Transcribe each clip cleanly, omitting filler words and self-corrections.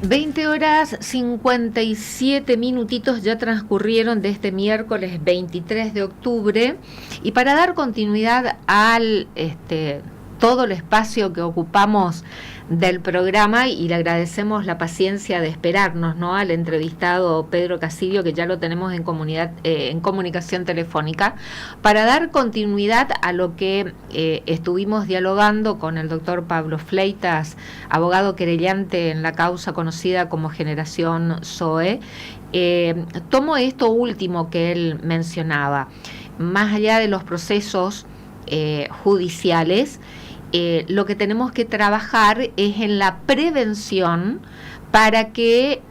20 horas 57 minutitos ya transcurrieron de este miércoles 23 de octubre y para dar continuidad al todo el espacio que ocupamos del programa, y le agradecemos la paciencia de esperarnos, ¿no?, al entrevistado Pedro Casilio, que ya lo tenemos en comunicación telefónica, para dar continuidad a lo que estuvimos dialogando con el doctor Pablo Fleitas, abogado querellante en la causa conocida como Generación Zoe. Tomo esto último que él mencionaba, más allá de los procesos judiciales. Lo que tenemos que trabajar es en la prevención para que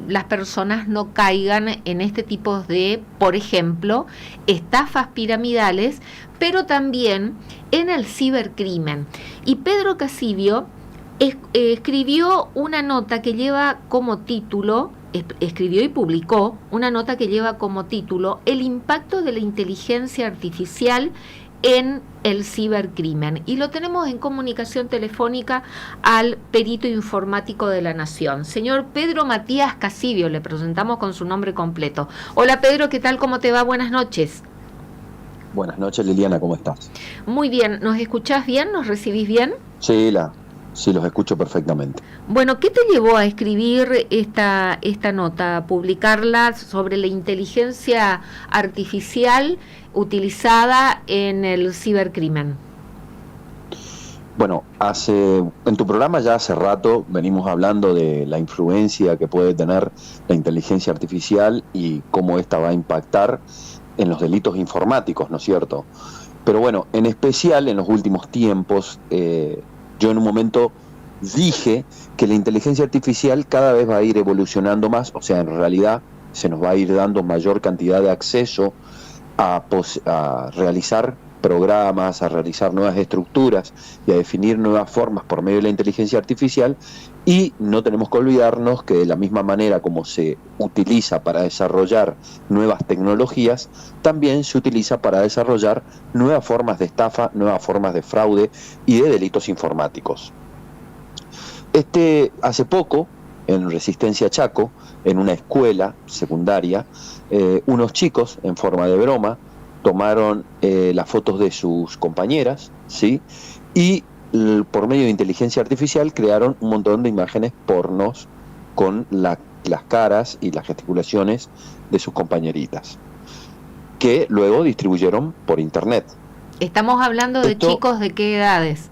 las personas no caigan en este tipo de, por ejemplo, estafas piramidales, pero también en el cibercrimen. Y Pedro Casilio escribió una nota que lleva como título, escribió y publicó una nota que lleva como título El impacto de la inteligencia artificial en el cibercrimen, y lo tenemos en comunicación telefónica al perito informático de la Nación, señor Pedro Matías Casilio. Le presentamos con su nombre completo. Hola Pedro, ¿qué tal? ¿Cómo te va? Buenas noches. Buenas noches, Liliana, ¿cómo estás? Muy bien, ¿nos escuchás bien? ¿Nos recibís bien? Sí, los escucho perfectamente. Bueno, ¿qué te llevó a escribir esta nota, a publicarla sobre la inteligencia artificial utilizada en el cibercrimen? Bueno, en tu programa ya hace rato venimos hablando de la influencia que puede tener la inteligencia artificial y cómo esta va a impactar en los delitos informáticos, ¿no es cierto? Pero bueno, en especial en los últimos tiempos, yo en un momento dije que la inteligencia artificial cada vez va a ir evolucionando más, o sea, en realidad se nos va a ir dando mayor cantidad de acceso a realizar programas, a realizar nuevas estructuras y a definir nuevas formas por medio de la inteligencia artificial, y no tenemos que olvidarnos que de la misma manera como se utiliza para desarrollar nuevas tecnologías, también se utiliza para desarrollar nuevas formas de estafa, nuevas formas de fraude y de delitos informáticos. Hace poco, en Resistencia Chaco, en una escuela secundaria, unos chicos, en forma de broma, tomaron las fotos de sus compañeras, ¿sí?, y por medio de inteligencia artificial crearon un montón de imágenes pornos con las caras y las gesticulaciones de sus compañeritas, que luego distribuyeron por internet. Estamos hablando de chicos de qué edades.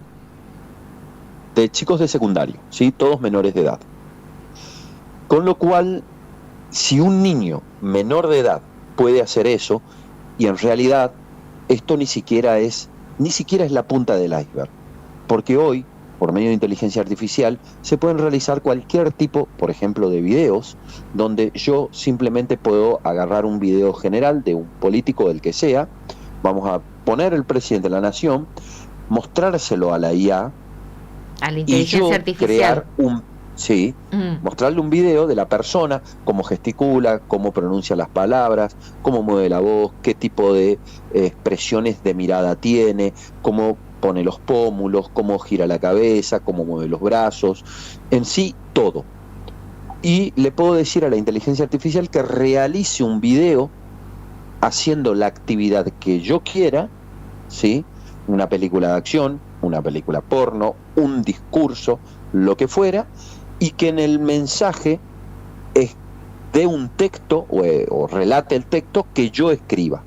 De chicos de secundario, ¿sí?, todos menores de edad. Con lo cual, si un niño menor de edad puede hacer eso, y en realidad esto ni siquiera es la punta del iceberg, porque hoy, por medio de inteligencia artificial, se pueden realizar cualquier tipo, por ejemplo, de videos, donde yo simplemente puedo agarrar un video general de un político, del que sea, vamos a poner el presidente de la nación, mostrárselo a la IA, a la inteligencia artificial, mostrarle un video de la persona, cómo gesticula, cómo pronuncia las palabras, cómo mueve la voz, qué tipo de expresiones de mirada tiene, cómo pone los pómulos, cómo gira la cabeza, cómo mueve los brazos, en sí todo. Y le puedo decir a la inteligencia artificial que realice un video haciendo la actividad que yo quiera, ¿sí?, una película de acción, una película porno, un discurso, lo que fuera, y que en el mensaje dé un texto o relate el texto que yo escriba.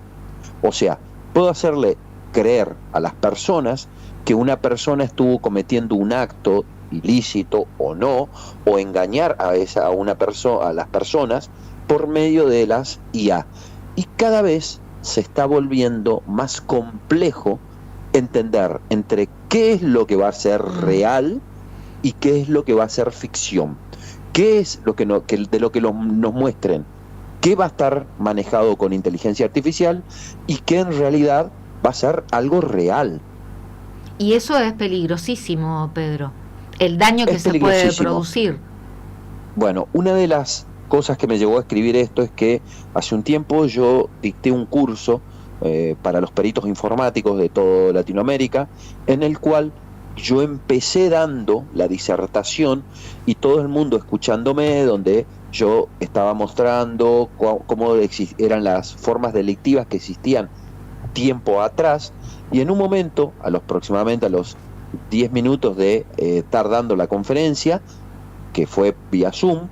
O sea, puedo hacerle creer a las personas que una persona estuvo cometiendo un acto ilícito o no, o engañar a las personas por medio de las IA. Y cada vez se está volviendo más complejo entender entre qué es lo que va a ser real y qué es lo que va a ser ficción, qué es lo que nos muestren, qué va a estar manejado con inteligencia artificial y qué en realidad va a ser algo real. Y eso es peligrosísimo, Pedro, el daño que se puede producir. Bueno, una de las cosas que me llevó a escribir esto es que hace un tiempo yo dicté un curso para los peritos informáticos de toda Latinoamérica, en el cual yo empecé dando la disertación y todo el mundo escuchándome, donde yo estaba mostrando cómo eran las formas delictivas que existían tiempo atrás, y en un momento, aproximadamente a los 10 minutos de estar dando la conferencia, que fue vía Zoom,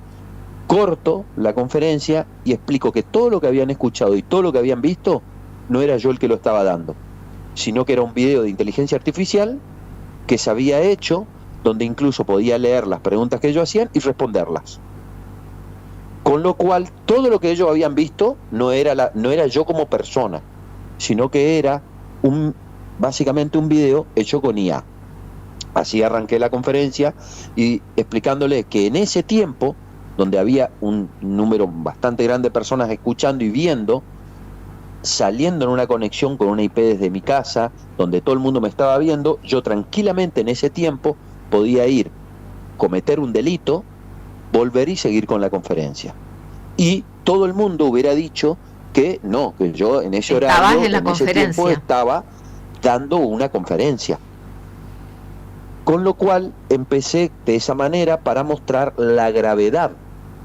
corto la conferencia y explico que todo lo que habían escuchado y todo lo que habían visto no era yo el que lo estaba dando, sino que era un video de inteligencia artificial que se había hecho, donde incluso podía leer las preguntas que ellos hacían y responderlas. Con lo cual, todo lo que ellos habían visto no era yo como persona, sino que era básicamente un video hecho con IA. Así arranqué la conferencia y explicándole que en ese tiempo, donde había un número bastante grande de personas escuchando y viendo, saliendo en una conexión con una IP desde mi casa, donde todo el mundo me estaba viendo, yo tranquilamente en ese tiempo podía ir, cometer un delito, volver y seguir con la conferencia. Y todo el mundo hubiera dicho que no, que yo en ese horario, en ese tiempo estaba dando una conferencia. Con lo cual empecé de esa manera para mostrar la gravedad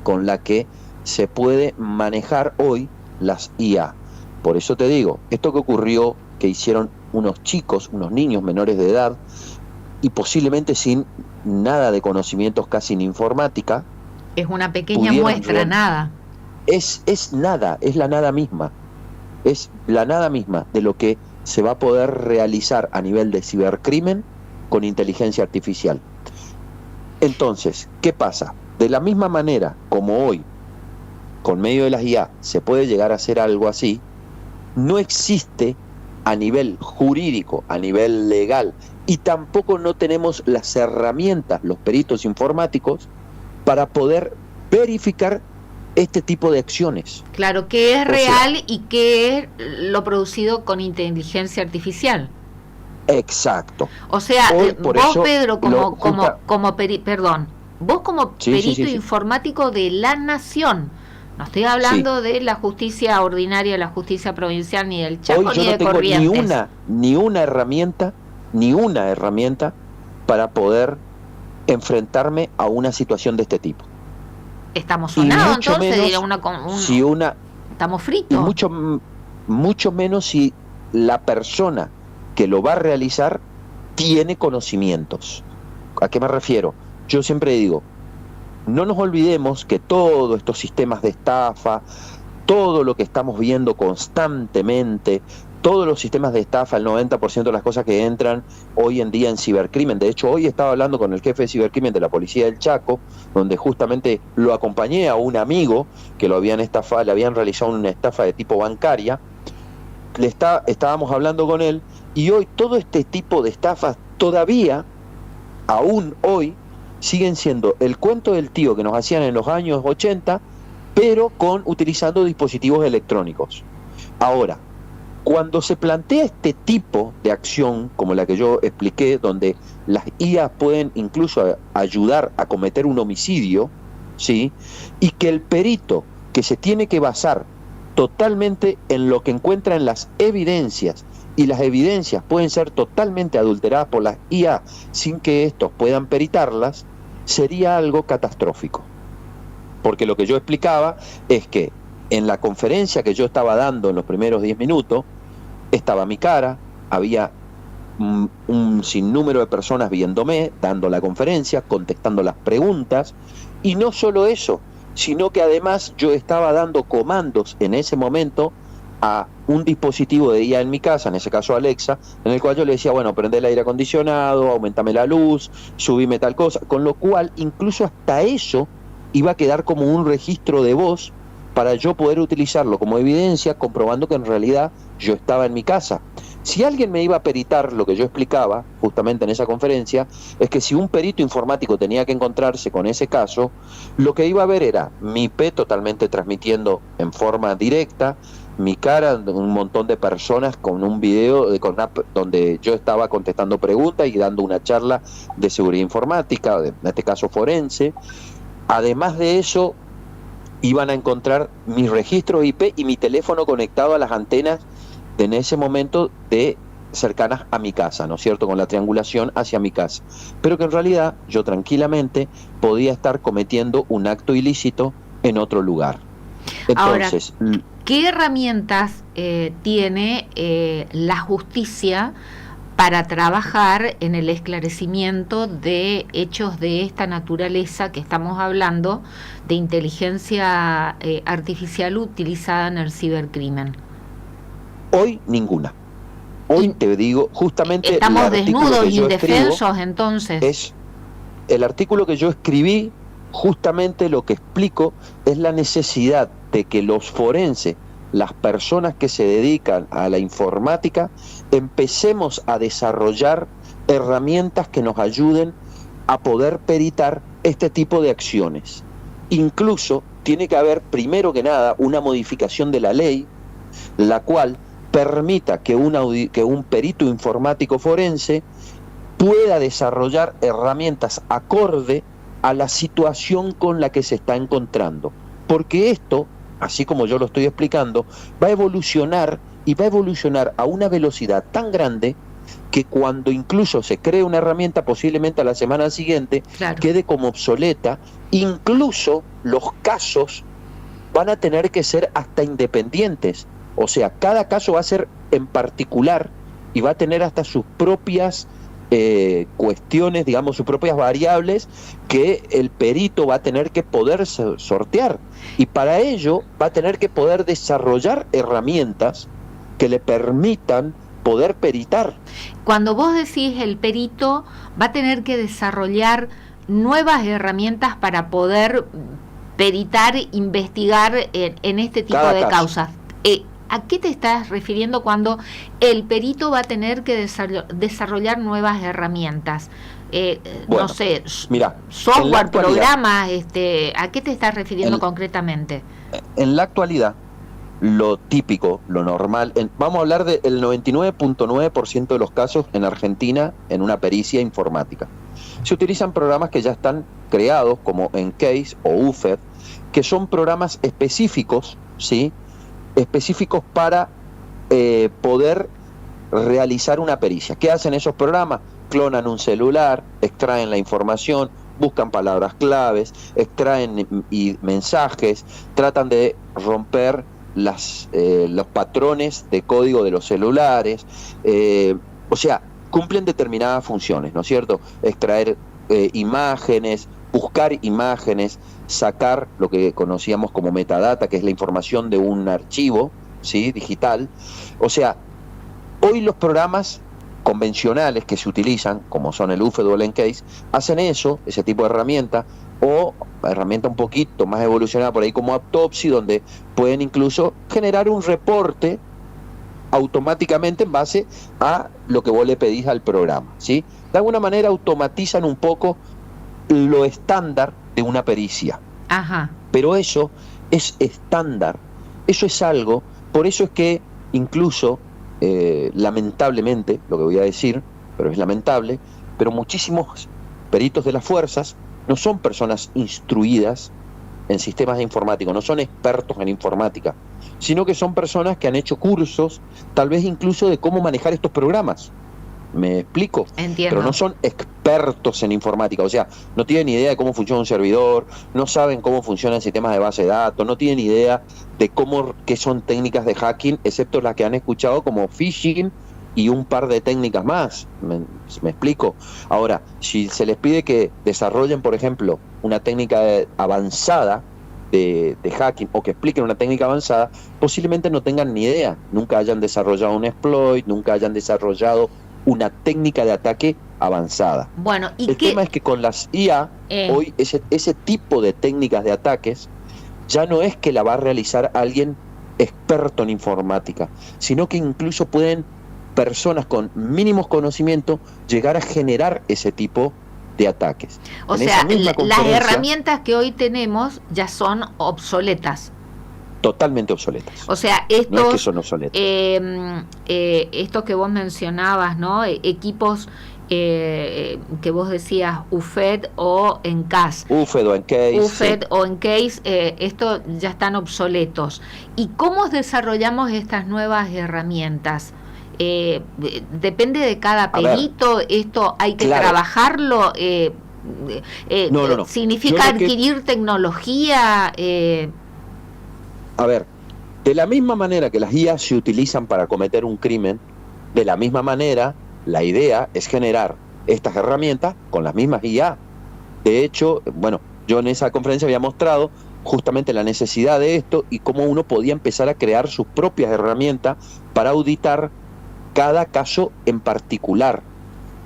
con la que se puede manejar hoy las IA. Por eso te digo, esto que ocurrió, que hicieron unos chicos, unos niños menores de edad, y posiblemente sin nada de conocimientos, casi en informática. Es una pequeña muestra, nada. Es nada, es la nada misma. Es la nada misma de lo que se va a poder realizar a nivel de cibercrimen con inteligencia artificial. Entonces, ¿qué pasa? De la misma manera como hoy, con medio de las IA, se puede llegar a hacer algo así, no existe a nivel jurídico, a nivel legal, y tampoco no tenemos las herramientas, los peritos informáticos, para poder verificar este tipo de acciones. Claro, qué es real y qué es lo producido con inteligencia artificial. Exacto. O sea, vos, Pedro, como perito informático de la nación, no estoy hablando de la justicia ordinaria, la justicia provincial, ni del Chaco, ni de Corrientes. Ni una herramienta para poder enfrentarme a una situación de este tipo. Estamos sonados, entonces, estamos fritos. Y mucho menos si la persona que lo va a realizar tiene conocimientos. ¿A qué me refiero? Yo siempre digo, no nos olvidemos que todos estos sistemas de estafa, todo lo que estamos viendo constantemente, todos los sistemas de estafa, el 90% de las cosas que entran hoy en día en cibercrimen. De hecho, hoy estaba hablando con el jefe de cibercrimen de la policía del Chaco, donde justamente lo acompañé a un amigo que lo habían estafado, le habían realizado una estafa de tipo bancaria. Estábamos hablando con él, y hoy todo este tipo de estafas todavía, aún hoy, siguen siendo el cuento del tío que nos hacían en los años 80, pero utilizando dispositivos electrónicos. Ahora, cuando se plantea este tipo de acción, como la que yo expliqué, donde las IA pueden incluso ayudar a cometer un homicidio, ¿sí? Y que el perito, que se tiene que basar totalmente en lo que encuentra en las evidencias, y las evidencias pueden ser totalmente adulteradas por las IA sin que estos puedan peritarlas, sería algo catastrófico. Porque lo que yo explicaba es que en la conferencia que yo estaba dando en los primeros 10 minutos, estaba mi cara, había un sinnúmero de personas viéndome, dando la conferencia, contestando las preguntas, y no solo eso, sino que además yo estaba dando comandos en ese momento a un dispositivo de IA en mi casa, en ese caso Alexa, en el cual yo le decía, bueno, prende el aire acondicionado, aumentame la luz, subime tal cosa, con lo cual incluso hasta eso iba a quedar como un registro de voz para yo poder utilizarlo como evidencia, comprobando que en realidad yo estaba en mi casa. Si alguien me iba a peritar lo que yo explicaba justamente en esa conferencia, es que si un perito informático tenía que encontrarse con ese caso, lo que iba a ver era mi IP totalmente transmitiendo en forma directa, mi cara, un montón de personas con un video donde yo estaba contestando preguntas y dando una charla de seguridad informática, en este caso forense. Además de eso, iban a encontrar mis registros IP y mi teléfono conectado a las antenas en ese momento de cercanas a mi casa, ¿no es cierto?, con la triangulación hacia mi casa, pero que en realidad yo tranquilamente podía estar cometiendo un acto ilícito en otro lugar. Entonces, ahora, ¿qué herramientas tiene la justicia para trabajar en el esclarecimiento de hechos de esta naturaleza que estamos hablando, de inteligencia artificial utilizada en el cibercrimen? Hoy ninguna. Hoy te digo, justamente estamos desnudos e indefensos, entonces. Es el artículo que yo escribí, justamente lo que explico es la necesidad de que los forenses, las personas que se dedican a la informática, empecemos a desarrollar herramientas que nos ayuden a poder peritar este tipo de acciones. Incluso tiene que haber, primero que nada, una modificación de la ley, la cual permita que un perito informático forense pueda desarrollar herramientas acorde a la situación con la que se está encontrando. Porque esto, así como yo lo estoy explicando, va a evolucionar y va a evolucionar a una velocidad tan grande que cuando incluso se cree una herramienta, posiblemente a la semana siguiente, quede como obsoleta. Incluso los casos van a tener que ser hasta independientes. O sea, cada caso va a ser en particular y va a tener hasta sus propias cuestiones, digamos, sus propias variables que el perito va a tener que poder sortear. Y para ello va a tener que poder desarrollar herramientas que le permitan poder peritar. Cuando vos decís el perito va a tener que desarrollar nuevas herramientas para poder peritar, investigar en este tipo de causas. ¿A qué te estás refiriendo cuando el perito va a tener que desarrollar nuevas herramientas? Bueno, no sé, mira, software, programas, ¿a qué te estás refiriendo concretamente? En la actualidad, lo típico, lo normal, vamos a hablar del 99.9% de los casos en Argentina en una pericia informática. Se utilizan programas que ya están creados, como EnCase o UFED, que son programas específicos, ¿sí?, específicos para poder realizar una pericia. ¿Qué hacen esos programas? Clonan un celular, extraen la información, buscan palabras claves, extraen mensajes, tratan de romper los patrones de código de los celulares, o sea, cumplen determinadas funciones, ¿no es cierto? Extraer imágenes, buscar imágenes, sacar lo que conocíamos como metadata, que es la información de un archivo, ¿sí?, digital. O sea, hoy los programas convencionales que se utilizan, como son el UFED o el EnCase, hacen eso, ese tipo de herramienta, o herramienta un poquito más evolucionada por ahí como Autopsy, donde pueden incluso generar un reporte automáticamente en base a lo que vos le pedís al programa, ¿sí? De alguna manera automatizan un poco lo estándar de una pericia. Ajá. Pero eso es estándar, eso es algo, por eso es que incluso, lamentablemente, lo que voy a decir, pero es lamentable, pero muchísimos peritos de las fuerzas no son personas instruidas en sistemas informáticos, no son expertos en informática, sino que son personas que han hecho cursos, tal vez incluso de cómo manejar estos programas. ¿Me explico? Entiendo. Pero no son expertos en informática, o sea, no tienen ni idea de cómo funciona un servidor, no saben cómo funcionan sistemas de base de datos, no tienen idea de qué son técnicas de hacking, excepto las que han escuchado como phishing y un par de técnicas más. ¿Me explico? Ahora, si se les pide que desarrollen, por ejemplo, una técnica avanzada de hacking, o que expliquen una técnica avanzada, posiblemente no tengan ni idea, nunca hayan desarrollado un exploit, nunca hayan desarrollado una técnica de ataque avanzada. Bueno, el tema es que con las IA, hoy ese tipo de técnicas de ataques ya no es que la va a realizar alguien experto en informática, sino que incluso pueden personas con mínimos conocimientos llegar a generar ese tipo de ataques. O sea, las herramientas que hoy tenemos ya son obsoletas. Totalmente obsoletas. O sea, estos, no es que son obsoletas. Estos que vos mencionabas, ¿no? Equipos que vos decías UFED o EnCase. UFED o EnCase. UFED o EnCase, estos ya están obsoletos. ¿Y cómo desarrollamos estas nuevas herramientas? depende de cada perito, esto hay que trabajarlo, no. significa adquirir tecnología. A ver, de la misma manera que las IA se utilizan para cometer un crimen, de la misma manera la idea es generar estas herramientas con las mismas IA. De hecho, bueno, yo en esa conferencia había mostrado justamente la necesidad de esto y cómo uno podía empezar a crear sus propias herramientas para auditar cada caso en particular.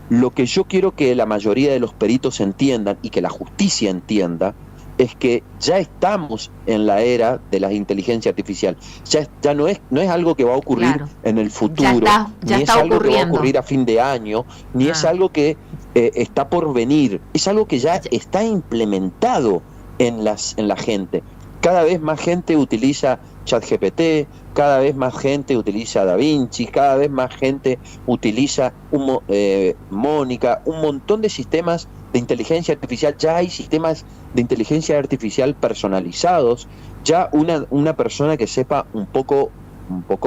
Lo que yo quiero que la mayoría de los peritos entiendan y que la justicia entienda es que ya estamos en la era de la inteligencia artificial. Ya no es algo que va a ocurrir en el futuro, ya ni está es algo ocurriendo. que va a ocurrir a fin de año, ni es algo que está por venir. Es algo que ya está implementado en la gente. Cada vez más gente utiliza ChatGPT, cada vez más gente utiliza DaVinci, cada vez más gente utiliza Mónica, un montón de sistemas de inteligencia artificial. Ya hay sistemas de inteligencia artificial personalizados. Ya una persona que sepa un poco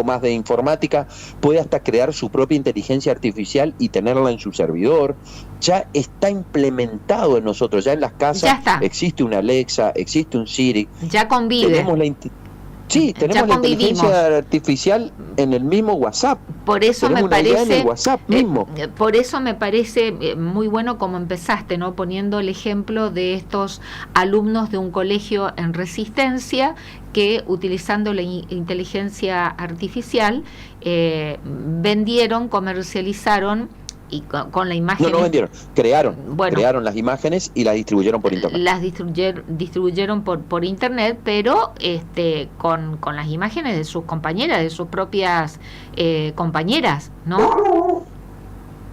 más de informática puede hasta crear su propia inteligencia artificial y tenerla en su servidor. Ya está implementado en nosotros, ya en las casas existe una Alexa, existe un Siri. Ya convive. Tenemos la inteligencia artificial en el mismo WhatsApp. Por eso tenemos me parece en el WhatsApp mismo. Por eso me parece muy bueno como empezaste, ¿no? Poniendo el ejemplo de estos alumnos de un colegio en Resistencia que utilizando la inteligencia artificial vendieron, comercializaron y con la imagen. No vendieron, crearon las imágenes y las distribuyeron por internet. Las distribuyeron por internet, pero con las imágenes de sus compañeras, de sus propias compañeras, ¿no?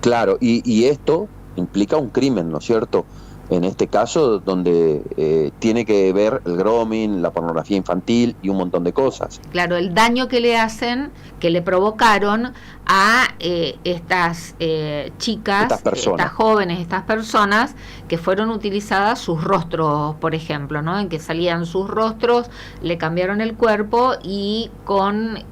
Claro, y esto implica un crimen, ¿no es cierto? En este caso, donde tiene que ver el grooming, la pornografía infantil y un montón de cosas. Claro, el daño que le hacen, que le provocaron a estas chicas, estas jóvenes, estas personas, que fueron utilizadas sus rostros, por ejemplo, ¿no? En que salían sus rostros, le cambiaron el cuerpo y con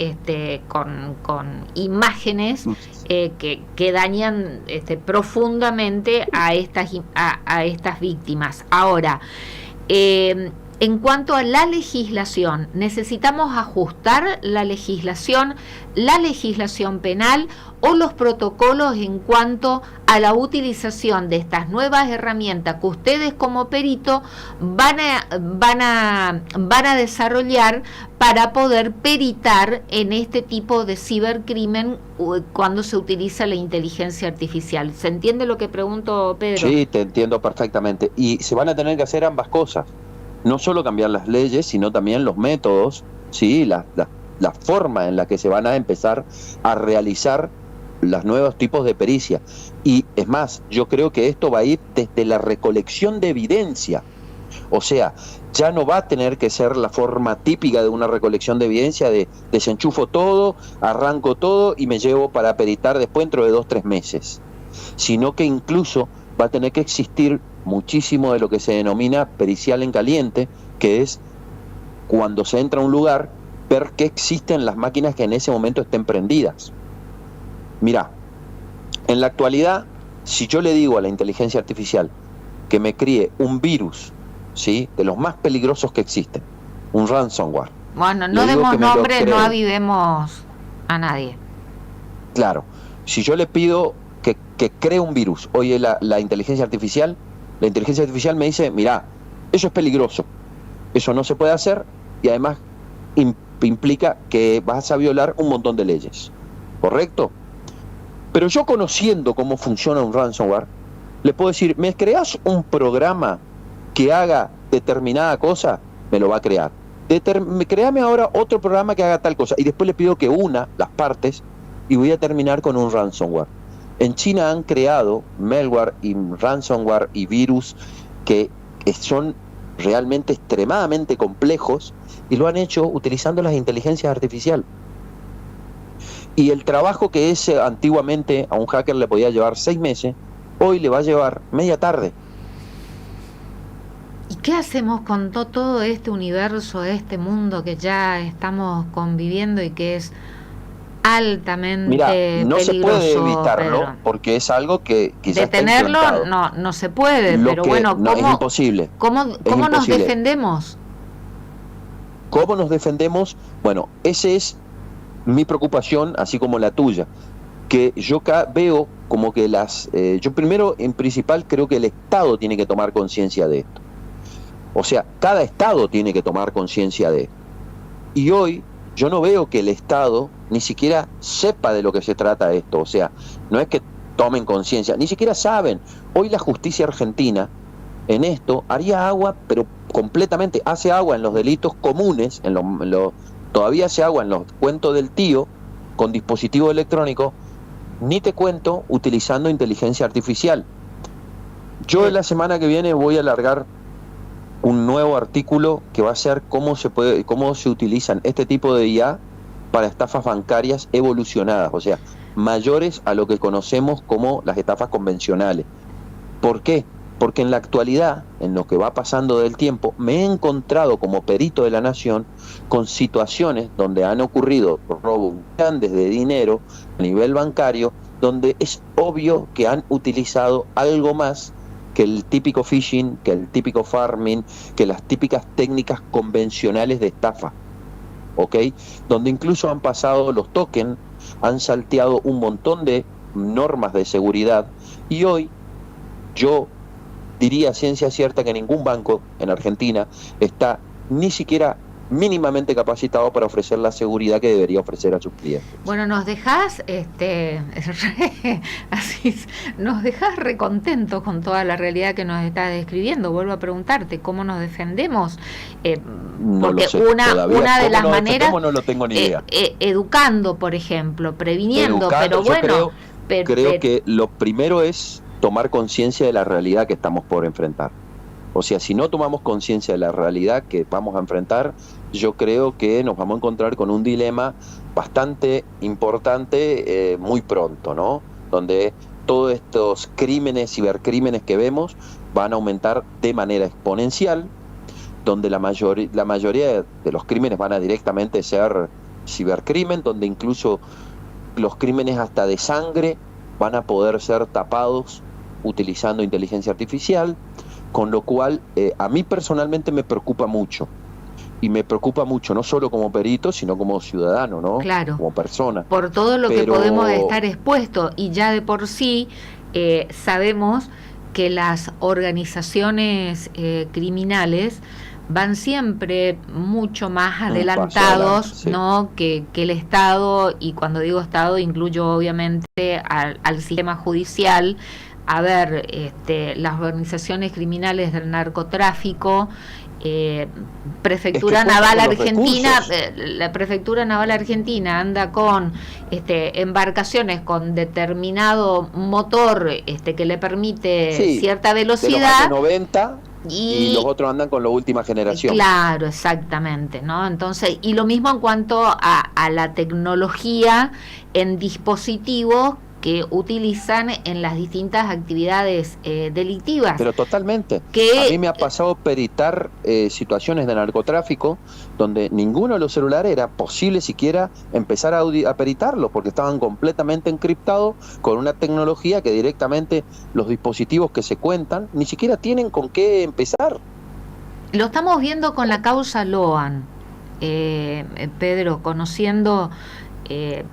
imágenes que dañan profundamente a estas víctimas. Ahora, en cuanto a la legislación, necesitamos ajustar la legislación penal o los protocolos en cuanto a la utilización de estas nuevas herramientas que ustedes como perito van a desarrollar para poder peritar en este tipo de cibercrimen cuando se utiliza la inteligencia artificial. ¿Se entiende lo que pregunto, Pedro? Sí, te entiendo perfectamente. Y se van a tener que hacer ambas cosas. No solo cambiar las leyes, sino también los métodos, ¿sí? La forma en la que se van a empezar a realizar los nuevos tipos de pericia. Y es más, yo creo que esto va a ir desde la recolección de evidencia. O sea, ya no va a tener que ser la forma típica de una recolección de evidencia de desenchufo todo, arranco todo y me llevo para peritar después dentro de 2-3 meses. Sino que incluso va a tener que existir muchísimo de lo que se denomina pericial en caliente, que es cuando se entra a un lugar, ver que existen las máquinas que en ese momento estén prendidas. Mirá, en la actualidad, si yo le digo a la inteligencia artificial que me críe un virus, ¿sí?, de los más peligrosos que existen, un ransomware. Bueno, no demos nombres, no avivemos a nadie. Claro, si yo le pido que cree un virus, oye, la inteligencia artificial me dice, mirá, eso es peligroso, eso no se puede hacer y además implica que vas a violar un montón de leyes, ¿correcto? Pero yo, conociendo cómo funciona un ransomware, le puedo decir, ¿me creas un programa que haga determinada cosa? Me lo va a crear. Créame ahora otro programa que haga tal cosa, y después le pido que una las partes y voy a terminar con un ransomware. En China han creado malware y ransomware y virus que son realmente extremadamente complejos y lo han hecho utilizando las inteligencias artificiales. Y el trabajo que antiguamente a un hacker le podía llevar 6 meses, hoy le va a llevar media tarde. ¿Y qué hacemos con todo este universo, este mundo que ya estamos conviviendo y que es altamente Mira, no peligroso, se puede evitarlo, Pedro. porque es algo que ya está Detenerlo implantado. no se puede, Lo pero que bueno, no, es imposible. ¿cómo Es nos imposible. defendemos? ¿Cómo nos defendemos? Bueno, esa es mi preocupación, así como la tuya, que yo veo como que yo primero, en principal, creo que el Estado tiene que tomar conciencia de esto. O sea, cada Estado tiene que tomar conciencia de esto. Y hoy yo no veo que el Estado ni siquiera sepa de lo que se trata esto. O sea, no es que tomen conciencia, ni siquiera saben. Hoy la justicia argentina en esto haría agua, pero completamente, hace agua en los delitos comunes, todavía hace agua en los cuentos del tío, con dispositivo electrónico, ni te cuento utilizando inteligencia artificial. Yo en la semana que viene voy a largar un nuevo artículo que va a ser cómo se utilizan este tipo de IA para estafas bancarias evolucionadas, o sea, mayores a lo que conocemos como las estafas convencionales. ¿Por qué? Porque en la actualidad, en lo que va pasando del tiempo, me he encontrado como perito de la nación con situaciones donde han ocurrido robos grandes de dinero a nivel bancario, donde es obvio que han utilizado algo más que el típico phishing, que el típico farming, que las típicas técnicas convencionales de estafa, ¿ok? Donde incluso han pasado los tokens, han salteado un montón de normas de seguridad, y hoy yo diría a ciencia cierta que ningún banco en Argentina está ni siquiera mínimamente capacitado para ofrecer la seguridad que debería ofrecer a sus clientes. Bueno, nos dejás, nos dejás recontentos con toda la realidad que nos estás describiendo. Vuelvo a preguntarte, ¿cómo nos defendemos? No porque lo sé, una de las maneras, no lo tengo ni idea. Educando, por ejemplo, previniendo, pero bueno. Creo que lo primero es tomar conciencia de la realidad que estamos por enfrentar. O sea, si no tomamos conciencia de la realidad que vamos a enfrentar, yo creo que nos vamos a encontrar con un dilema bastante importante muy pronto, ¿no? Donde todos estos cibercrímenes que vemos van a aumentar de manera exponencial, donde la mayoría de los crímenes van a directamente ser cibercrimen, donde incluso los crímenes hasta de sangre van a poder ser tapados utilizando inteligencia artificial, con lo cual a mí personalmente me preocupa mucho. Y me preocupa mucho, no solo como perito, sino como ciudadano, ¿no? Claro. Como persona. Por todo lo que podemos estar expuestos, y ya de por sí sabemos que las organizaciones criminales van siempre mucho más adelantados, ¿no? que el Estado, y cuando digo Estado incluyo obviamente al sistema judicial. A ver, las organizaciones criminales del narcotráfico, Prefectura Naval Argentina, la Prefectura Naval Argentina anda con embarcaciones con determinado motor que le permite cierta velocidad. De los años 90 y los otros andan con la última generación. Claro, exactamente, ¿no? Entonces, y lo mismo en cuanto a la tecnología en dispositivos que utilizan en las distintas actividades delictivas. Pero totalmente. A mí me ha pasado peritar situaciones de narcotráfico donde ninguno de los celulares era posible siquiera empezar a peritarlo, porque estaban completamente encriptados con una tecnología que directamente los dispositivos que se cuentan ni siquiera tienen con qué empezar. Lo estamos viendo con la causa Loan, Pedro, conociendo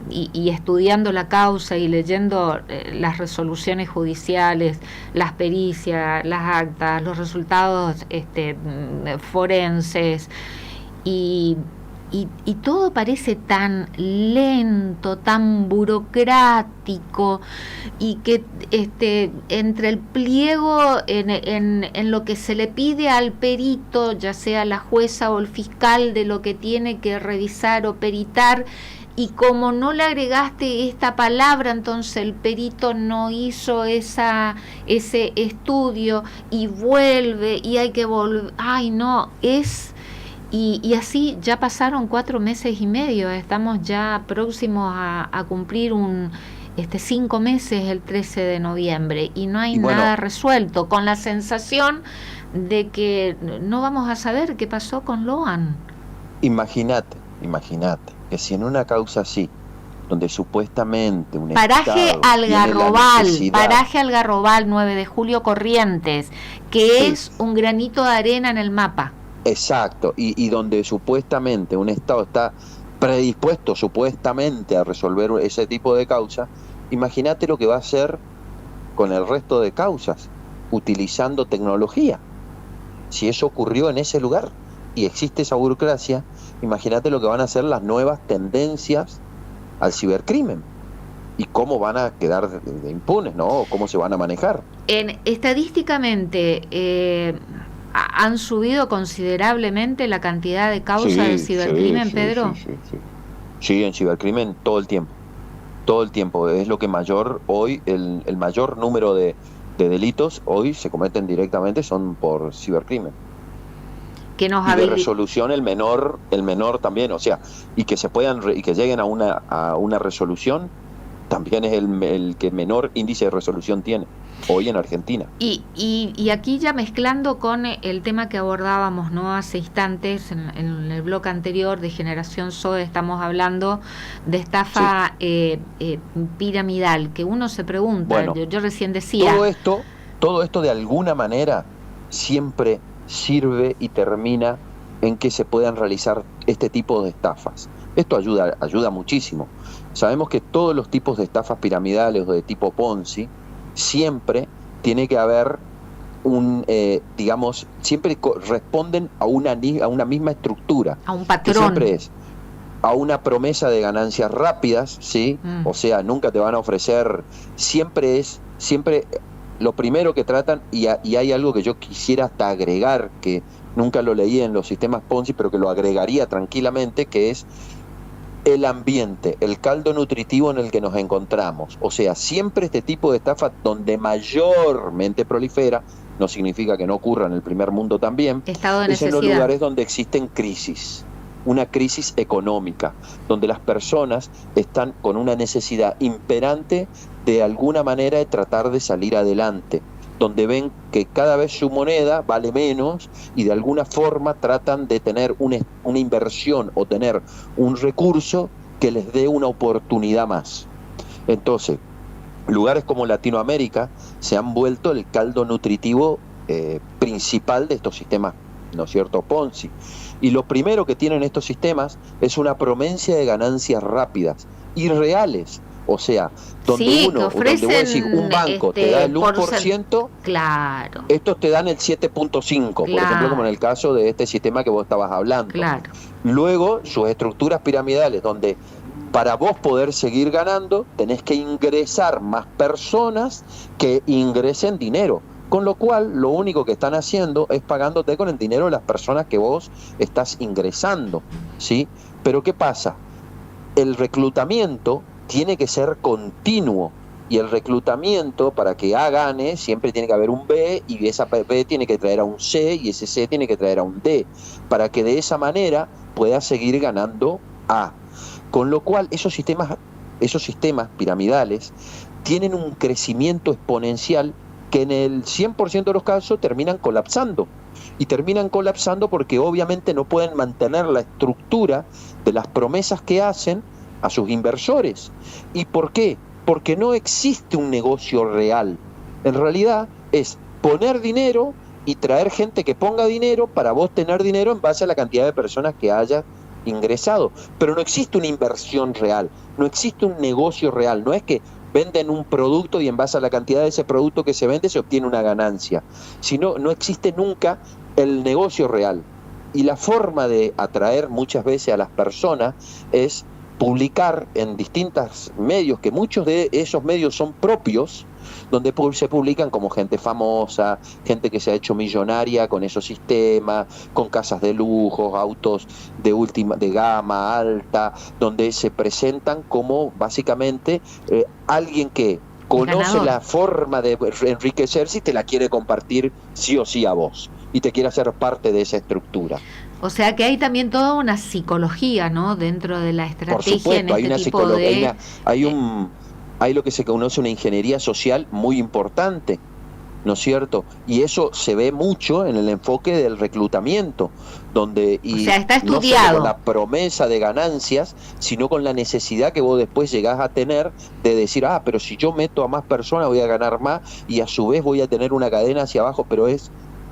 y estudiando la causa y leyendo las resoluciones judiciales, las pericias, las actas, los resultados forenses, y todo parece tan lento, tan burocrático, y que entre el pliego en lo que se le pide al perito, ya sea la jueza o el fiscal, de lo que tiene que revisar o peritar, y como no le agregaste esta palabra, entonces el perito no hizo ese estudio, y vuelve, y hay que volver. Ay, no, y así ya pasaron 4 meses y medio, estamos ya próximos a cumplir 5 meses el 13 de noviembre, y no hay nada resuelto, con la sensación de que no vamos a saber qué pasó con Loan. Imagínate que si en una causa así donde supuestamente un paraje Estado Algarrobal, tiene la necesidad, paraje Algarrobal, 9 de julio Corrientes, que es un granito de arena en el mapa. exacto, y donde supuestamente un Estado está predispuesto supuestamente a resolver ese tipo de causas, imagínate lo que va a hacer con el resto de causas, utilizando tecnología. Si eso ocurrió en ese lugar y existe esa burocracia, imagínate lo que van a hacer las nuevas tendencias al cibercrimen y cómo van a quedar de impunes, ¿no? O cómo se van a manejar. Estadísticamente, ¿han subido considerablemente la cantidad de causas de cibercrimen, Pedro? Sí, en cibercrimen todo el tiempo. Todo el tiempo. Es lo que mayor hoy, el mayor número de delitos hoy se cometen directamente son por cibercrimen. Que nos y de resolución el menor también, o sea, y que se puedan y que lleguen a una resolución también es el que menor índice de resolución tiene hoy en Argentina. Y aquí ya mezclando con el tema que abordábamos, ¿no?, hace instantes en el bloque anterior de Generación Zoe, estamos hablando de estafa piramidal, que uno se pregunta, bueno, yo recién decía... Todo esto de alguna manera siempre sirve y termina en que se puedan realizar este tipo de estafas. Esto ayuda muchísimo. Sabemos que todos los tipos de estafas piramidales o de tipo Ponzi, siempre tiene que haber siempre responden a una misma estructura. A un patrón. Que siempre es a una promesa de ganancias rápidas, ¿sí? O sea, nunca te van a ofrecer, siempre lo primero que tratan, y hay algo que yo quisiera hasta agregar, que nunca lo leí en los sistemas Ponzi, pero que lo agregaría tranquilamente, que es el ambiente, el caldo nutritivo en el que nos encontramos. O sea, siempre este tipo de estafa donde mayormente prolifera, no significa que no ocurra en el primer mundo también, es en los lugares donde existen crisis, una crisis económica, donde las personas están con una necesidad imperante de alguna manera de tratar de salir adelante, donde ven que cada vez su moneda vale menos y de alguna forma tratan de tener una inversión o tener un recurso que les dé una oportunidad más. Entonces, lugares como Latinoamérica se han vuelto el caldo nutritivo principal de estos sistemas, ¿no es cierto?, Ponzi. Y lo primero que tienen estos sistemas es una promesa de ganancias rápidas y reales. O sea, donde donde vos decís, un banco te da el 1%, claro, estos te dan el 7.5%, por ejemplo, como en el caso de este sistema que vos estabas hablando. Claro. Luego, sus estructuras piramidales, donde para vos poder seguir ganando, tenés que ingresar más personas que ingresen dinero. Con lo cual, lo único que están haciendo es pagándote con el dinero de las personas que vos estás ingresando, ¿sí? Pero ¿qué pasa? El reclutamiento tiene que ser continuo, y el reclutamiento, para que A gane, siempre tiene que haber un B, y esa B tiene que traer a un C, y ese C tiene que traer a un D, para que de esa manera pueda seguir ganando A. Con lo cual, esos sistemas piramidales tienen un crecimiento exponencial que en el 100% de los casos terminan colapsando. Y terminan colapsando porque obviamente no pueden mantener la estructura de las promesas que hacen a sus inversores. ¿Y por qué? Porque no existe un negocio real. En realidad es poner dinero y traer gente que ponga dinero para vos tener dinero en base a la cantidad de personas que hayas ingresado. Pero no existe una inversión real, no existe un negocio real. No es que venden un producto y en base a la cantidad de ese producto que se vende se obtiene una ganancia. Sino, no existe nunca el negocio real. Y la forma de atraer muchas veces a las personas es publicar en distintos medios, que muchos de esos medios son propios, donde se publican como gente famosa, gente que se ha hecho millonaria con esos sistemas, con casas de lujo, autos de gama alta, donde se presentan como básicamente alguien que conoce la forma de enriquecerse y te la quiere compartir sí o sí a vos, y te quiere hacer parte de esa estructura. O sea que hay también toda una psicología, ¿no?, dentro de la estrategia. Por supuesto, en este tipo hay lo que se conoce una ingeniería social muy importante, ¿no es cierto? Y eso se ve mucho en el enfoque del reclutamiento, donde o sea, está no estudiado. solo con la promesa de ganancias, sino con la necesidad que vos después llegás a tener de decir, pero si yo meto a más personas voy a ganar más y a su vez voy a tener una cadena hacia abajo, pero es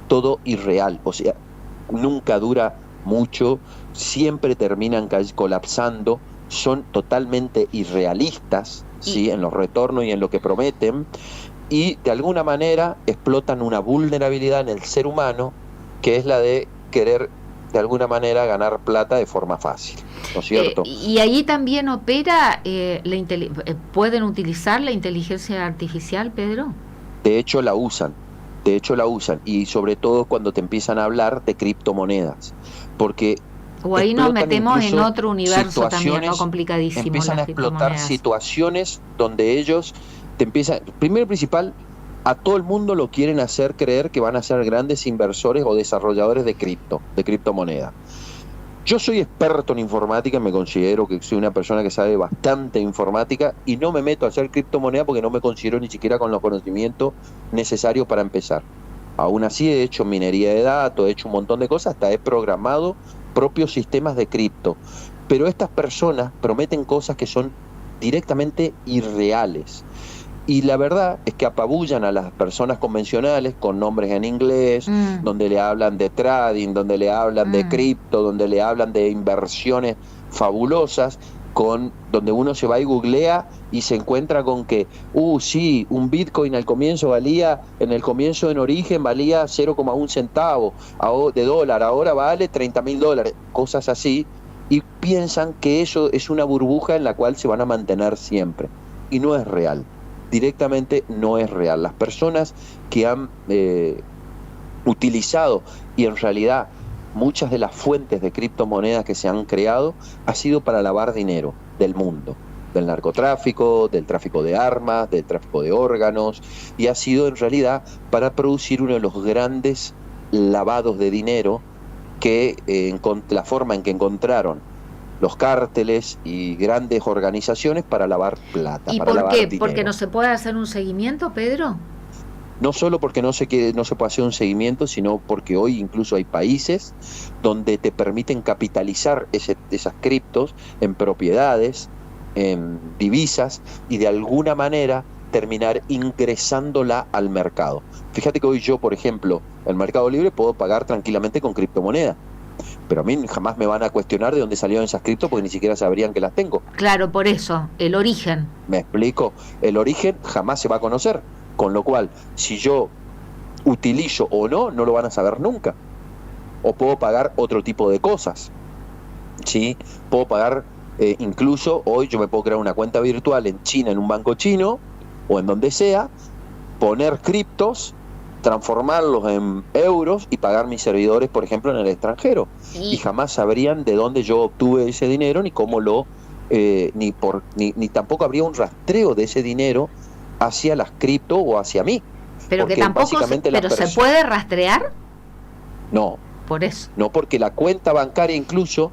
todo irreal, o sea, nunca dura mucho, siempre terminan colapsando, son totalmente irrealistas, ¿sí? En los retornos y en lo que prometen, y de alguna manera explotan una vulnerabilidad en el ser humano, que es la de querer de alguna manera ganar plata de forma fácil, ¿no es cierto? Y allí también opera, ¿pueden utilizar la inteligencia artificial, Pedro? De hecho la usan, y sobre todo cuando te empiezan a hablar de criptomonedas, porque o ahí nos metemos en otro universo también, ¿no? Complicadísimo. Empiezan a explotar situaciones donde ellos te empiezan, primero y principal, a todo el mundo lo quieren hacer creer que van a ser grandes inversores o desarrolladores de criptomoneda. Yo soy experto en informática, me considero que soy una persona que sabe bastante informática y no me meto a hacer criptomoneda porque no me considero ni siquiera con los conocimientos necesarios para empezar. Aún así he hecho minería de datos, he hecho un montón de cosas, hasta he programado propios sistemas de cripto. Pero estas personas prometen cosas que son directamente irreales. Y la verdad es que apabullan a las personas convencionales con nombres en inglés, donde le hablan de trading, donde le hablan de cripto, donde le hablan de inversiones fabulosas, donde uno se va y googlea y se encuentra con que, sí, un Bitcoin al comienzo valía, en el comienzo en origen valía 0,1 centavo de dólar, ahora vale $30.000, cosas así, y piensan que eso es una burbuja en la cual se van a mantener siempre. Y no es real. Directamente no es real. Las personas que han utilizado, y en realidad muchas de las fuentes de criptomonedas que se han creado ha sido para lavar dinero del mundo, del narcotráfico, del tráfico de armas, del tráfico de órganos, y ha sido en realidad para producir uno de los grandes lavados de dinero que la forma en que encontraron los cárteles y grandes organizaciones para lavar plata. ¿Y por qué? ¿Porque no se puede hacer un seguimiento, Pedro? No solo porque no se puede hacer un seguimiento, sino porque hoy incluso hay países donde te permiten capitalizar esas criptos en propiedades, en divisas, y de alguna manera terminar ingresándola al mercado. Fíjate que hoy yo, por ejemplo, en el Mercado Libre puedo pagar tranquilamente con criptomoneda. Pero a mí jamás me van a cuestionar de dónde salieron esas criptos porque ni siquiera sabrían que las tengo. Claro, por eso, el origen. ¿Me explico? El origen jamás se va a conocer, con lo cual, si yo utilizo o no lo van a saber nunca. O puedo pagar otro tipo de cosas, ¿sí? Puedo pagar, incluso hoy yo me puedo crear una cuenta virtual en China, en un banco chino, o en donde sea, poner criptos, transformarlos en euros y pagar mis servidores, por ejemplo, en el extranjero. Y jamás sabrían de dónde yo obtuve ese dinero, ni cómo ni tampoco habría un rastreo de ese dinero hacia las cripto o hacia mí. Pero que tampoco ¿se puede rastrear? No. Por eso. No, porque la cuenta bancaria incluso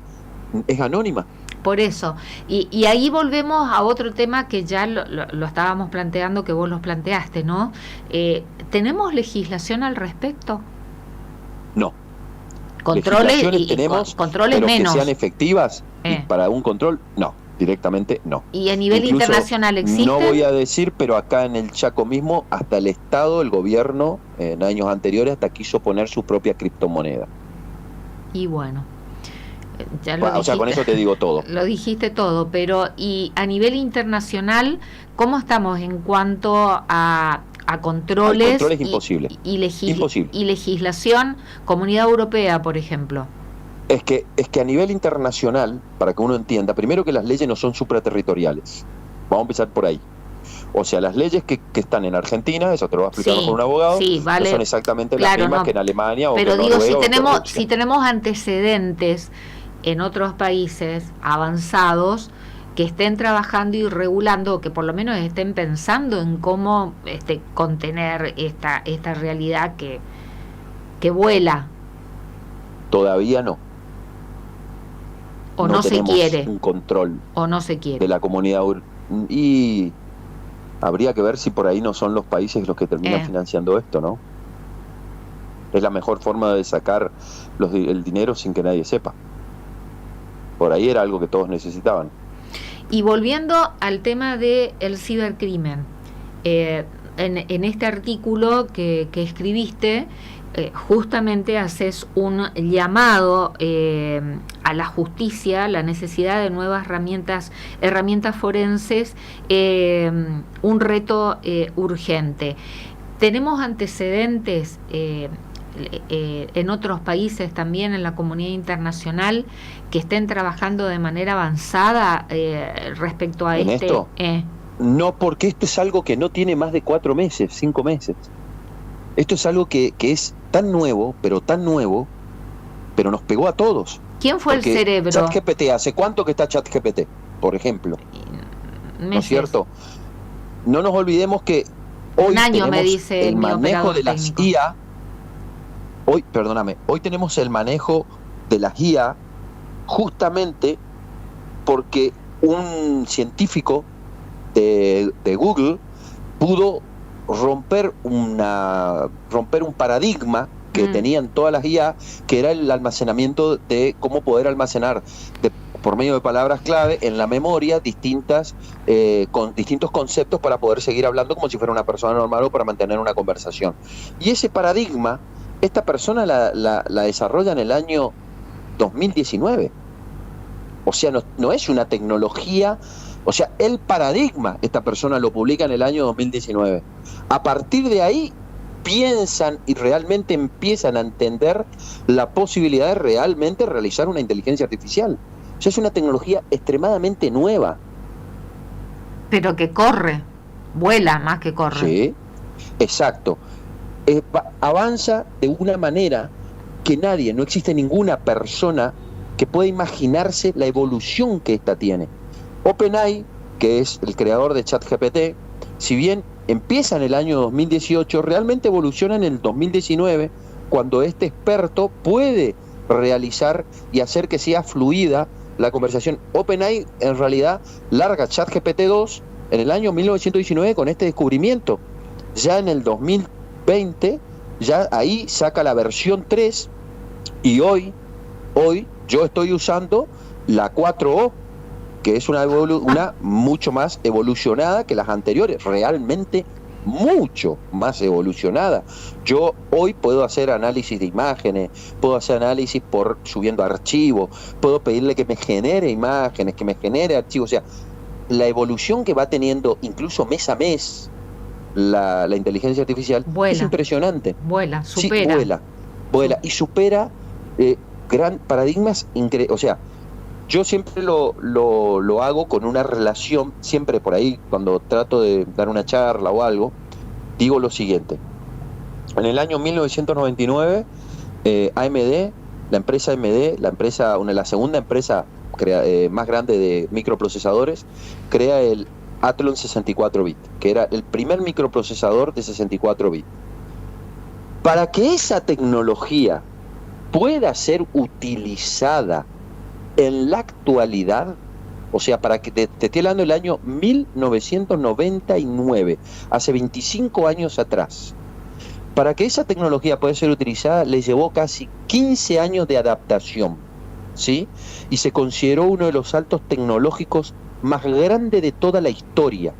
es anónima. Por eso, y ahí volvemos a otro tema que ya lo estábamos planteando, que vos los planteaste, ¿no? ¿Tenemos legislación al respecto? No. Controles tenemos, controles pero menos. Que sean efectivas, y para un control, no, directamente no. ¿Y a nivel incluso, internacional existe? No voy a decir, pero acá en el Chaco mismo, hasta el Estado, el gobierno, en años anteriores, hasta quiso poner su propia criptomoneda. Y bueno. Ya lo dijiste, o sea, con eso te digo todo. Lo dijiste todo, pero y a nivel internacional, ¿cómo estamos en cuanto a controles? Controles imposible. Imposible. Y legislación, Comunidad Europea, por ejemplo. Es que a nivel internacional, para que uno entienda, primero que las leyes no son supraterritoriales. Vamos a empezar por ahí. O sea, las leyes que están en Argentina, eso te lo va a explicar con un abogado, vale, no son exactamente las mismas que en Alemania o pero que en digo, Noruega. si tenemos antecedentes en otros países avanzados que estén trabajando y regulando, o que por lo menos estén pensando en cómo contener esta realidad que vuela. Todavía no. O no se quiere. Un control. O no se quiere. De la comunidad. Y Habría que ver si por ahí no son los países los que terminan financiando esto, ¿no? Es la mejor forma de sacar el dinero sin que nadie sepa. Por ahí era algo que todos necesitaban. Y volviendo al tema del cibercrimen, en este artículo que escribiste, justamente haces un llamado a la justicia, la necesidad de nuevas herramientas forenses, un reto urgente. Tenemos antecedentes en otros países también, en la comunidad internacional, que estén trabajando de manera avanzada respecto a esto. No, porque esto es algo que no tiene más de 4 meses, 5 meses. Esto es algo que es tan nuevo, pero nos pegó a todos. ¿Quién fue el cerebro? ChatGPT, ¿hace cuánto que está ChatGPT, por ejemplo? ¿No es cierto? No nos olvidemos que hoy tenemos el manejo de las IA. Hoy tenemos el manejo de las IA justamente porque un científico de Google pudo romper un paradigma que tenían todas las IA, que era el almacenamiento de cómo poder almacenar por medio de palabras clave en la memoria con distintos conceptos para poder seguir hablando como si fuera una persona normal o para mantener una conversación. Y ese paradigma, esta persona la desarrolla en el año 2019. O sea, no es una tecnología. O sea, el paradigma, esta persona lo publica en el año 2019. A partir de ahí piensan y realmente empiezan a entender la posibilidad de realmente realizar una inteligencia artificial. O sea, es una tecnología extremadamente nueva. Pero que corre, vuela más que corre. Sí, exacto. Avanza de una manera que no existe ninguna persona que pueda imaginarse la evolución que esta tiene. OpenAI, que es el creador de ChatGPT, si bien empieza en el año 2018, realmente evoluciona en el 2019, cuando este experto puede realizar y hacer que sea fluida la conversación. OpenAI en realidad larga ChatGPT 2 en el año 1919 con este descubrimiento. Ya en el 2020, ya ahí saca la versión 3 y hoy yo estoy usando la 4O, que es una mucho más evolucionada que las anteriores, realmente mucho más evolucionada. Yo hoy puedo hacer análisis de imágenes, puedo hacer análisis subiendo archivos, puedo pedirle que me genere imágenes, que me genere archivos. O sea, la evolución que va teniendo incluso mes a mes la inteligencia artificial es impresionante. Supera. Sí, vuela y supera gran paradigmas increíbles. O sea, yo siempre lo hago con una relación, siempre por ahí, cuando trato de dar una charla o algo, digo lo siguiente. En el año 1999, AMD, la segunda empresa más grande de microprocesadores, crea el Athlon 64 bit, que era el primer microprocesador de 64 bit. Para que esa tecnología pueda ser utilizada en la actualidad, o sea, para que te estoy hablando del año 1999, hace 25 años atrás, para que esa tecnología pueda ser utilizada, le llevó casi 15 años de adaptación, ¿sí? Y se consideró uno de los saltos tecnológicos más grandes de toda la historia,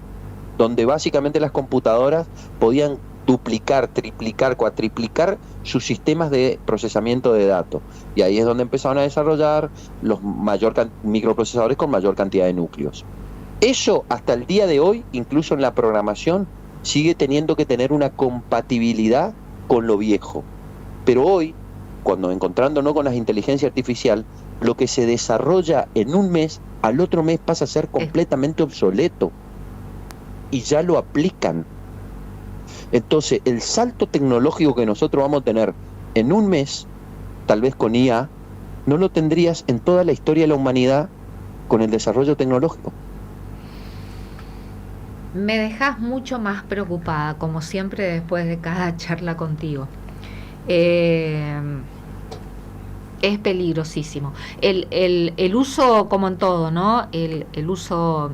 donde básicamente las computadoras podían duplicar, triplicar, cuatriplicar sus sistemas de procesamiento de datos. Y ahí es donde empezaron a desarrollar los microprocesadores con mayor cantidad de núcleos. Eso hasta el día de hoy, incluso en la programación, sigue teniendo que tener una compatibilidad con lo viejo. Pero hoy, cuando encontrándonos con la inteligencia artificial, lo que se desarrolla en un mes, al otro mes pasa a ser completamente obsoleto. Y ya lo aplican. Entonces, el salto tecnológico que nosotros vamos a tener en un mes, tal vez con IA, no lo tendrías en toda la historia de la humanidad con el desarrollo tecnológico. Me dejas mucho más preocupada, como siempre, después de cada charla contigo. Es peligrosísimo. El uso, como en todo, ¿no? El uso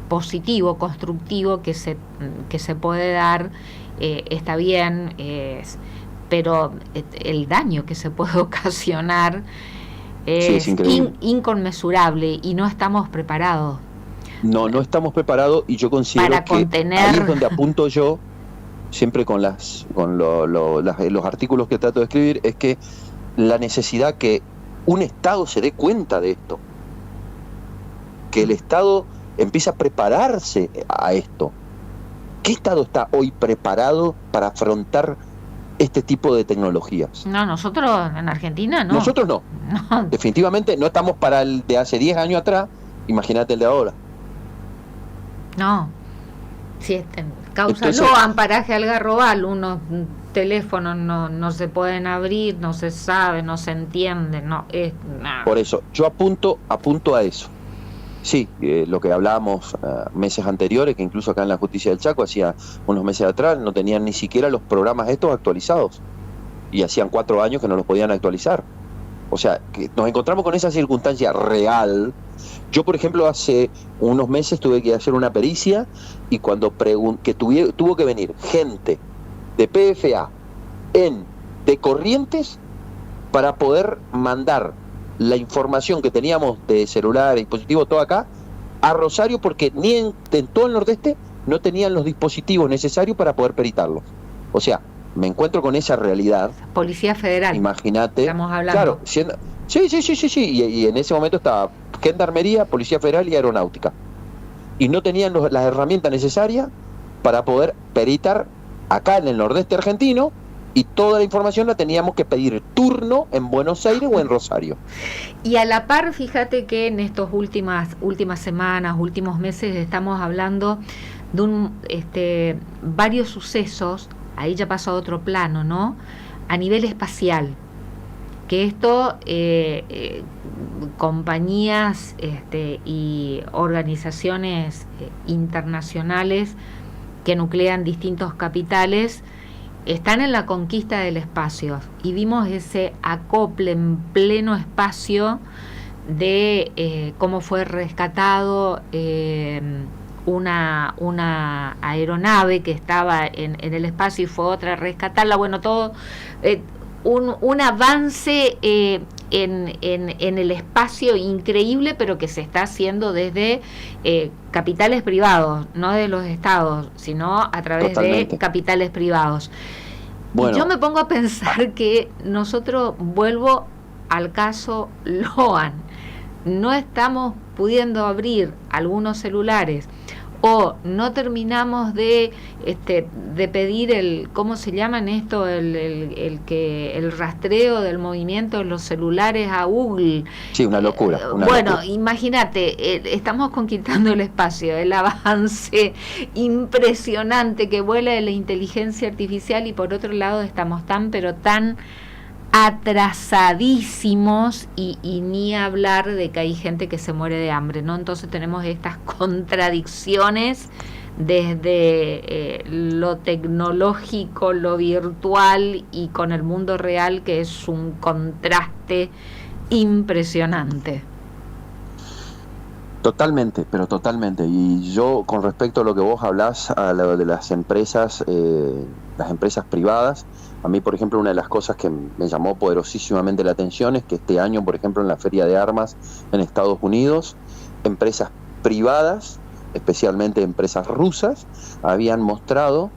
positivo, constructivo que se puede dar, está bien, pero el daño que se puede ocasionar es inconmensurable y no estamos preparados. No estamos preparados, y yo considero para que contener... ahí es donde apunto yo, siempre con los artículos que trato de escribir, es que la necesidad que un Estado se dé cuenta de esto, que el Estado empiece a prepararse a esto. ¿Qué Estado está hoy preparado para afrontar este tipo de tecnologías? No, nosotros en Argentina no. Nosotros no. Definitivamente no estamos para el de hace 10 años atrás, imagínate el de ahora. No. Si causa no amparaje algarrobal, unos teléfonos no se pueden abrir, no se sabe, no se entiende, no es nada. Por eso, yo apunto a eso. Sí, lo que hablábamos meses anteriores, que incluso acá en la Justicia del Chaco, hacía unos meses atrás, no tenían ni siquiera los programas estos actualizados. Y hacían 4 años que no los podían actualizar. O sea, que nos encontramos con esa circunstancia real. Yo, por ejemplo, hace unos meses tuve que hacer una pericia, y cuando tuvo que venir gente de PFA de Corrientes para poder mandar la información que teníamos de celular, dispositivo, todo acá, a Rosario, porque ni en todo el Nordeste no tenían los dispositivos necesarios para poder peritarlos. O sea, me encuentro con esa realidad. Policía Federal. Imagínate. Estamos hablando. Claro, sí. Y en ese momento estaba Gendarmería, Policía Federal y Aeronáutica. Y no tenían las herramientas necesarias para poder peritar acá en el Nordeste argentino, y toda la información la teníamos que pedir turno en Buenos Aires o en Rosario. Y a la par, fíjate que en estas últimas semanas, últimos meses, estamos hablando de varios sucesos, ahí ya pasó a otro plano, ¿no? A nivel espacial. Que esto, compañías y organizaciones internacionales que nuclean distintos capitales, están en la conquista del espacio, y vimos ese acople en pleno espacio de cómo fue rescatado una aeronave que estaba en el espacio y fue otra a rescatarla. Bueno, todo un avance en el espacio increíble, pero que se está haciendo desde capitales privados, no de los estados, sino a través de capitales privados. Bueno, y yo me pongo a pensar que nosotros, vuelvo al caso Loan, no estamos pudiendo abrir algunos celulares, o no terminamos de pedir el, ¿cómo se llaman esto? El rastreo del movimiento de los celulares a Google. Sí, una locura. Bueno, imagínate, estamos conquistando el espacio, el avance impresionante que vuela de la inteligencia artificial, y por otro lado estamos tan atrasadísimos, y ni hablar de que hay gente que se muere de hambre, ¿no? Entonces tenemos estas contradicciones desde lo tecnológico, lo virtual, y con el mundo real, que es un contraste impresionante. Totalmente, pero totalmente. Y yo, con respecto a lo que vos hablás, a lo de las empresas privadas, a mí, por ejemplo, una de las cosas que me llamó poderosísimamente la atención es que este año, por ejemplo, en la Feria de Armas en Estados Unidos, empresas privadas, especialmente empresas rusas, habían mostrado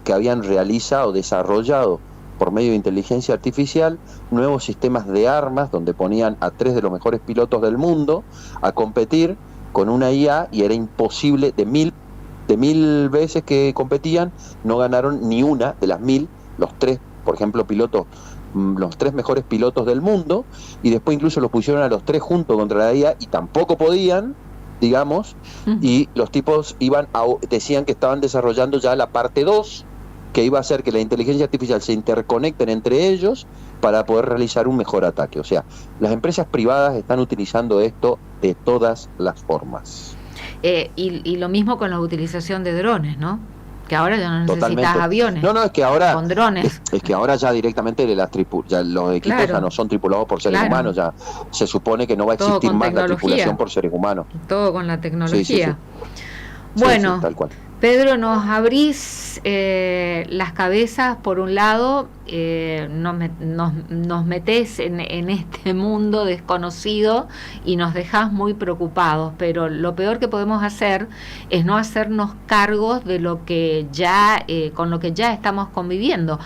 que habían realizado, desarrollado por medio de inteligencia artificial, nuevos sistemas de armas, donde ponían a 3 de los mejores pilotos del mundo a competir con una IA, y era imposible. De mil veces que competían, no ganaron ni una de las 1000, los 3, por ejemplo, los 3 mejores pilotos del mundo, y después incluso los pusieron a los 3 juntos contra la IA, y tampoco podían, digamos, y los tipos decían que estaban desarrollando ya la parte 2, que iba a hacer que la inteligencia artificial se interconecten entre ellos para poder realizar un mejor ataque. O sea, las empresas privadas están utilizando esto de todas las formas. Y lo mismo con la utilización de drones, ¿no? Que ahora ya no necesitas Totalmente. aviones. No, es que ahora con drones. Es que ahora ya directamente ya los equipos Claro. ya no son tripulados por seres humanos, ya se supone que no va a Todo existir con más la tecnología. tripulación por seres humanos. Todo con la tecnología. Sí. Bueno, sí, tal cual. Pedro, nos abrís las cabezas, por un lado, nos metés en este mundo desconocido y nos dejás muy preocupados, pero lo peor que podemos hacer es no hacernos cargos de lo que ya, con lo que ya estamos conviviendo.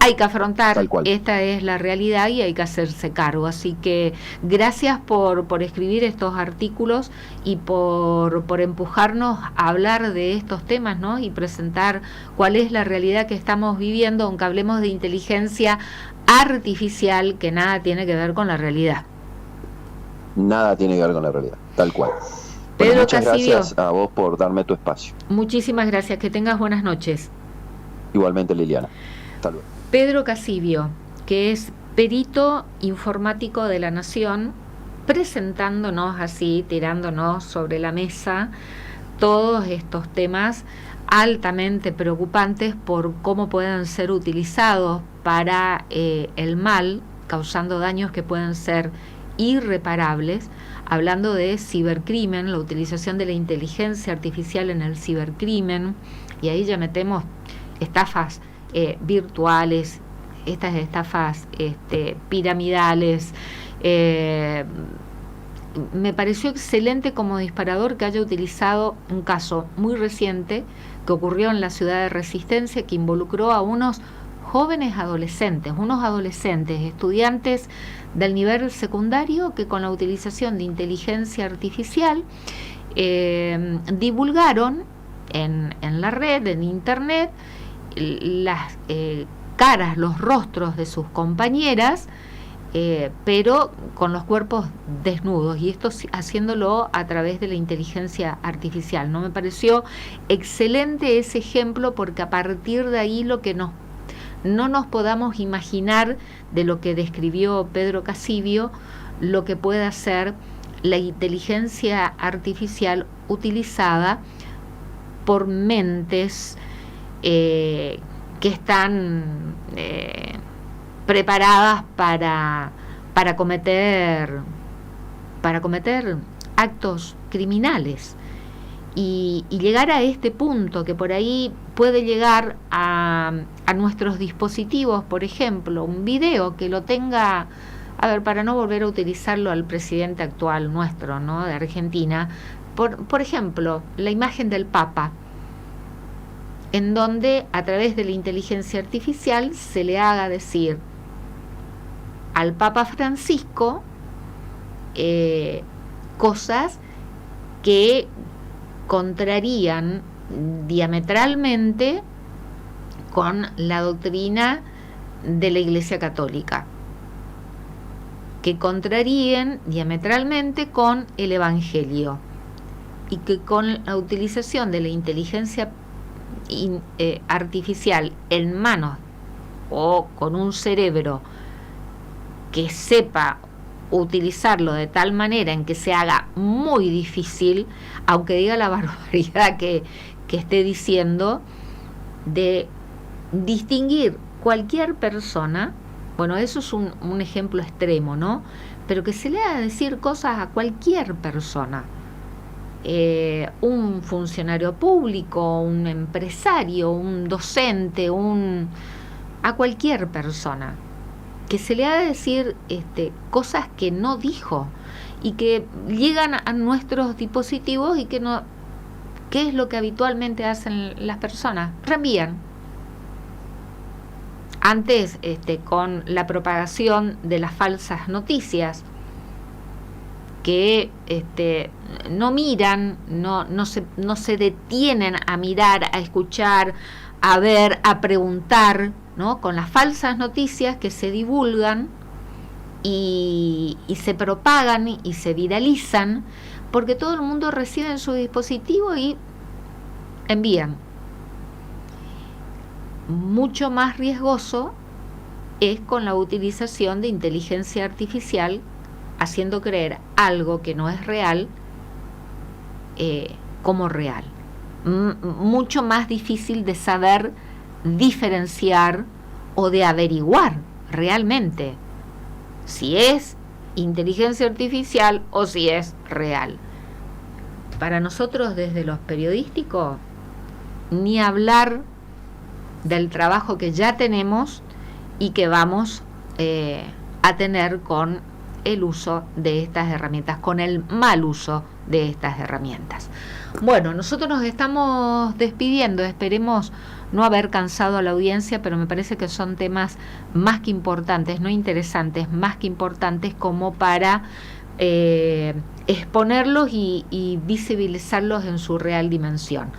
Hay que afrontar, esta es la realidad y hay que hacerse cargo. Así que gracias por escribir estos artículos y por empujarnos a hablar de estos temas, ¿no? Y presentar cuál es la realidad que estamos viviendo, aunque hablemos de inteligencia artificial, que nada tiene que ver con la realidad. Nada tiene que ver con la realidad, tal cual. Pedro bueno, muchas Casivio, gracias a vos por darme tu espacio. Muchísimas gracias, que tengas buenas noches. Igualmente, Liliana. Hasta luego. Pedro Casivio, que es perito informático de la Nación, presentándonos así, tirándonos sobre la mesa todos estos temas altamente preocupantes por cómo pueden ser utilizados para el mal, causando daños que pueden ser irreparables, hablando de cibercrimen, la utilización de la inteligencia artificial en el cibercrimen, y ahí ya metemos estafas virtuales, estas estafas piramidales. Me pareció excelente como disparador que haya utilizado un caso muy reciente que ocurrió en la ciudad de Resistencia, que involucró a unos jóvenes adolescentes, estudiantes del nivel secundario, que con la utilización de inteligencia artificial divulgaron en la red, en internet, las caras, los rostros de sus compañeras, pero con los cuerpos desnudos, y esto haciéndolo a través de la inteligencia artificial. ¿No? Me pareció excelente ese ejemplo, porque a partir de ahí lo que no nos podamos imaginar de lo que describió Pedro Casivio, lo que puede hacer la inteligencia artificial utilizada por mentes que están preparadas para cometer actos criminales, y llegar a este punto, que por ahí puede llegar a nuestros dispositivos, por ejemplo, un video que lo tenga, a ver, para no volver a utilizarlo al presidente actual nuestro, ¿no?, de Argentina, por ejemplo, la imagen del Papa, en donde a través de la inteligencia artificial se le haga decir al Papa Francisco cosas que contrarían diametralmente con la doctrina de la Iglesia Católica, que contrarían diametralmente con el Evangelio, y que con la utilización de la inteligencia artificial en manos o con un cerebro que sepa utilizarlo de tal manera en que se haga muy difícil, aunque diga la barbaridad que esté diciendo, de distinguir cualquier persona. Bueno, eso es un ejemplo extremo, ¿no? Pero que se le haga decir cosas a cualquier persona, un funcionario público, un empresario, un docente, a cualquier persona, que se le haga decir cosas que no dijo, y que llegan a nuestros dispositivos, y que no, ¿qué es lo que habitualmente hacen las personas? Reenvían. Antes, con la propagación de las falsas noticias, que no miran, no se detienen a mirar, a escuchar, a ver, a preguntar, ¿no? Con las falsas noticias que se divulgan y se propagan y se viralizan, porque todo el mundo recibe en su dispositivo y envían. Mucho más riesgoso es con la utilización de inteligencia artificial, haciendo creer algo que no es real como real. mucho más difícil de saber diferenciar o de averiguar realmente si es inteligencia artificial o si es real. Para nosotros desde los periodísticos, ni hablar del trabajo que ya tenemos y que vamos a tener con el uso de estas herramientas, con el mal uso de estas herramientas. Bueno, nosotros nos estamos despidiendo, esperemos no haber cansado a la audiencia, pero me parece que son temas más que importantes, no interesantes, más que importantes como para exponerlos y visibilizarlos en su real dimensión.